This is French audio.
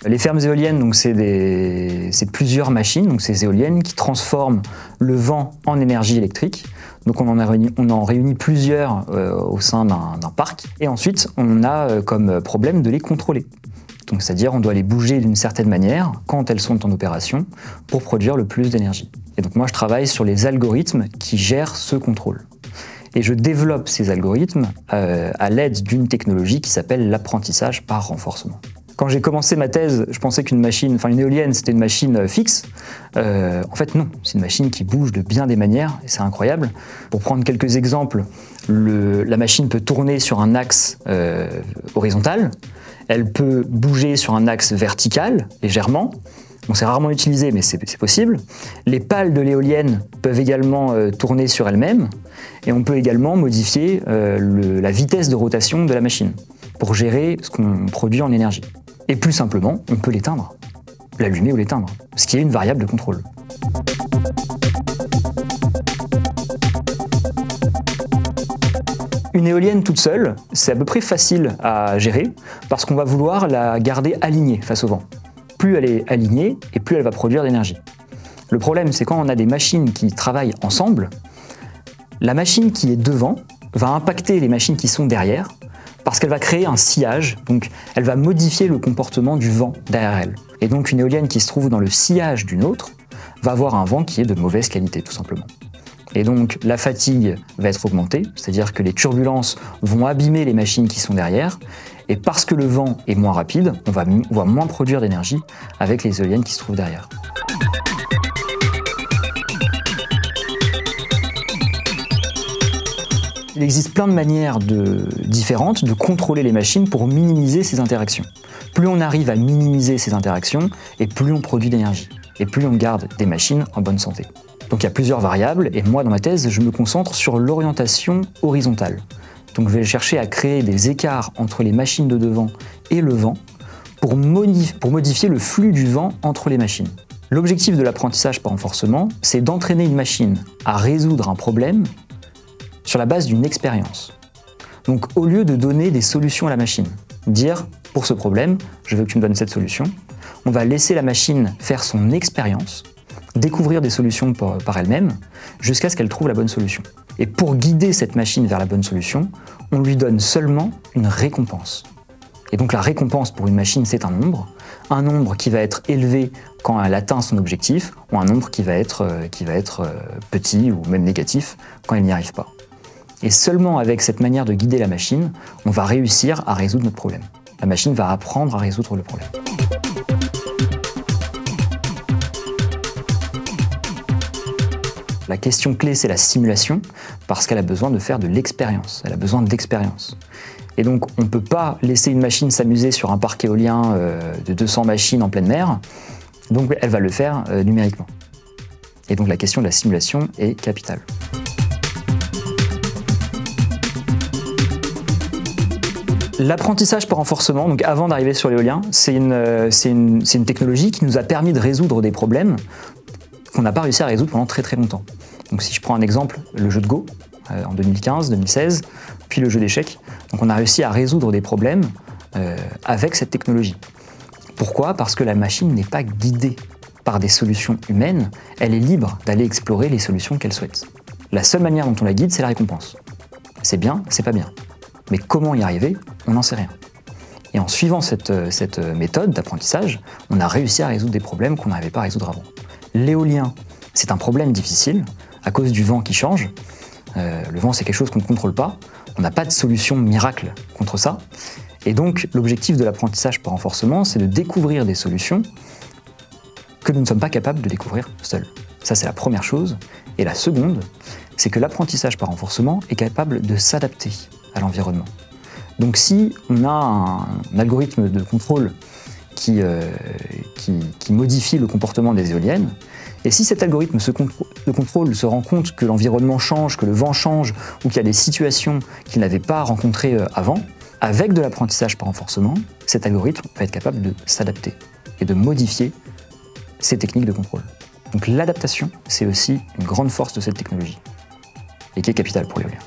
Les fermes éoliennes, donc c'est plusieurs machines, donc ces éoliennes qui transforment le vent en énergie électrique. Donc on en réunit plusieurs au sein d'un parc. Et ensuite, on a comme problème de les contrôler. Donc c'est-à-dire on doit les bouger d'une certaine manière quand elles sont en opération pour produire le plus d'énergie. Et donc moi je travaille sur les algorithmes qui gèrent ce contrôle. Et je développe ces algorithmes à l'aide d'une technologie qui s'appelle l'apprentissage par renforcement. Quand j'ai commencé ma thèse, je pensais une éolienne, c'était une machine fixe. En fait, non, c'est une machine qui bouge de bien des manières, et c'est incroyable. Pour prendre quelques exemples, la machine peut tourner sur un axe horizontal, elle peut bouger sur un axe vertical, légèrement. Bon, c'est rarement utilisé, mais c'est possible. Les pales de l'éolienne peuvent également tourner sur elles-mêmes, et on peut également modifier la vitesse de rotation de la machine pour gérer ce qu'on produit en énergie. Et plus simplement, on peut l'éteindre, l'allumer ou l'éteindre, ce qui est une variable de contrôle. Une éolienne toute seule, c'est à peu près facile à gérer parce qu'on va vouloir la garder alignée face au vent. Plus elle est alignée et plus elle va produire d'énergie. Le problème, c'est quand on a des machines qui travaillent ensemble, la machine qui est devant va impacter les machines qui sont derrière parce qu'elle va créer un sillage, donc elle va modifier le comportement du vent derrière elle. Et donc une éolienne qui se trouve dans le sillage d'une autre va avoir un vent qui est de mauvaise qualité, tout simplement. Et donc la fatigue va être augmentée, c'est-à-dire que les turbulences vont abîmer les machines qui sont derrière, et parce que le vent est moins rapide, on va moins produire d'énergie avec les éoliennes qui se trouvent derrière. Il existe plein de manières différentes de contrôler les machines pour minimiser ces interactions. Plus on arrive à minimiser ces interactions, et plus on produit d'énergie, et plus on garde des machines en bonne santé. Donc il y a plusieurs variables, et moi dans ma thèse, je me concentre sur l'orientation horizontale. Donc je vais chercher à créer des écarts entre les machines de devant et le vent pour modifier le flux du vent entre les machines. L'objectif de l'apprentissage par renforcement, c'est d'entraîner une machine à résoudre un problème sur la base d'une expérience. Donc au lieu de donner des solutions à la machine, dire pour ce problème, je veux que tu me donnes cette solution, on va laisser la machine faire son expérience, découvrir des solutions par elle-même, jusqu'à ce qu'elle trouve la bonne solution. Et pour guider cette machine vers la bonne solution, on lui donne seulement une récompense. Et donc la récompense pour une machine, c'est un nombre qui va être élevé quand elle atteint son objectif, ou un nombre qui va être petit ou même négatif quand elle n'y arrive pas. Et seulement avec cette manière de guider la machine, on va réussir à résoudre notre problème. La machine va apprendre à résoudre le problème. La question clé, c'est la simulation, parce qu'elle a besoin de faire de l'expérience, elle a besoin d'expérience. Et donc, on ne peut pas laisser une machine s'amuser sur un parc éolien de 200 machines en pleine mer, donc elle va le faire numériquement. Et donc, la question de la simulation est capitale. L'apprentissage par renforcement, donc avant d'arriver sur l'éolien, c'est une technologie qui nous a permis de résoudre des problèmes qu'on n'a pas réussi à résoudre pendant très très longtemps. Donc si je prends un exemple, le jeu de Go, en 2015-2016, puis le jeu d'échecs, donc on a réussi à résoudre des problèmes avec cette technologie. Pourquoi? Parce que la machine n'est pas guidée par des solutions humaines, elle est libre d'aller explorer les solutions qu'elle souhaite. La seule manière dont on la guide, c'est la récompense. C'est bien, c'est pas bien. Mais comment y arriver, on n'en sait rien. Et en suivant cette méthode d'apprentissage, on a réussi à résoudre des problèmes qu'on n'arrivait pas à résoudre avant. L'éolien, c'est un problème difficile à cause du vent qui change. Le vent, c'est quelque chose qu'on ne contrôle pas. On n'a pas de solution miracle contre ça. Et donc, l'objectif de l'apprentissage par renforcement, c'est de découvrir des solutions que nous ne sommes pas capables de découvrir seuls. Ça, c'est la première chose. Et la seconde, c'est que l'apprentissage par renforcement est capable de s'adapter à l'environnement. Donc si on a un algorithme de contrôle qui modifie le comportement des éoliennes, et si cet algorithme de contrôle se rend compte que l'environnement change, que le vent change, ou qu'il y a des situations qu'il n'avait pas rencontrées avant, avec de l'apprentissage par renforcement, cet algorithme va être capable de s'adapter et de modifier ses techniques de contrôle. Donc l'adaptation, c'est aussi une grande force de cette technologie, et qui est capitale pour l'éolien.